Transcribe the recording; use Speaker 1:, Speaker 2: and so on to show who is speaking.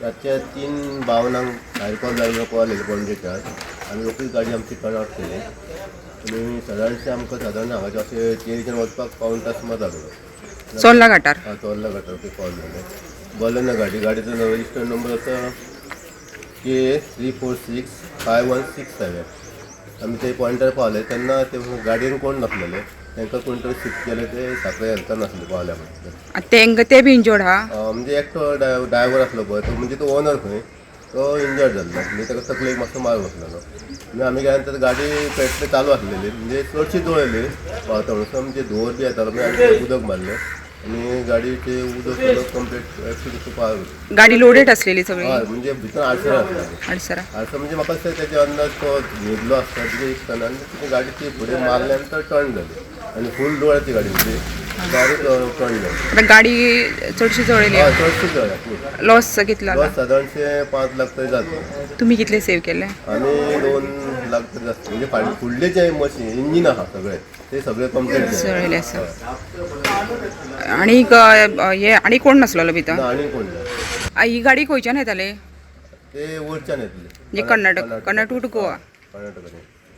Speaker 1: रातच्या 3:52 भायर कॉल जाय कॉल येयलो पणजेच्यान आमी रोखडीच गाडी आमची टर्न आउट केली आनी सादारणशें आमकां सादारण हांगाचे अशें तेरीच्यान वचपाक पावून तास सुमार लागलो
Speaker 2: चोर्ला घाटार.
Speaker 1: चोर्ला घाटार कॉल जालें बलेनो गाडीचो रजिस्टर नंबर आसा K346516 आमी ते पॉयंटार पावले तेन्ना ते गाडयेन कोण नासलेले तांकां कोण तरी शिफ्ट केले ते साखळे हेल्थान नासले पावल्या म्हणून
Speaker 2: ते बी इंजोर्ड हा.
Speaker 1: म्हणजे एकटो ड्रायव्हर आसलो पळय तो म्हणजे तो ओनर खंय तो इंजर्ड जाल्लो म्हणजे ताका तकलेक मातसो मार बसलेलो आनी आमी गेल्या नंतर गाडी पेट्रोल चालू आसलेली म्हणजे चडशी जळयली पावता म्हणून म्हणजे धुंवर बी येतालो म्हणजे आमी उदक मारलें आनी गाडयेचे उदक सगळं कंप्लीट पावलो.
Speaker 2: गाडी लोडेड असलेली सगळी.
Speaker 1: हय म्हणजे भितर आडसर आसलेली
Speaker 2: आडसरा.
Speaker 1: आडसर म्हणजे म्हाका दिसता तेजे अंदाज तो न्हिदलो आसता तिजे दिसतना आनी तिने गाडीची फुडें मारल्या नंतर टर्न जाली आनी फूल डोळ्याची गाडी म्हणजे डायरेक्ट टर्न जाली.
Speaker 2: आता गाडी चडशी जळयली.
Speaker 1: हय चडशी जळ्ळ्या फूल.
Speaker 2: लॉस कितलो
Speaker 1: बस सादारणशे 5 लाख तरी जाता.
Speaker 2: तुम्ही कितले सेव्ह केले?
Speaker 1: आमी 2 लाख तरी जाता म्हणजे फुडले जे मशीन इंजीन आहा सगळे ते सगळे कंप्लीट
Speaker 2: जळयले आसा. आणि कोण नासलो भितर?
Speaker 1: आनी कोण ना.
Speaker 2: ही गाडी खंयच्यान येताले?
Speaker 1: ते वरच्यान येतले
Speaker 2: म्हणजे कर्नाटक टू गोवा.
Speaker 1: कर्नाटकान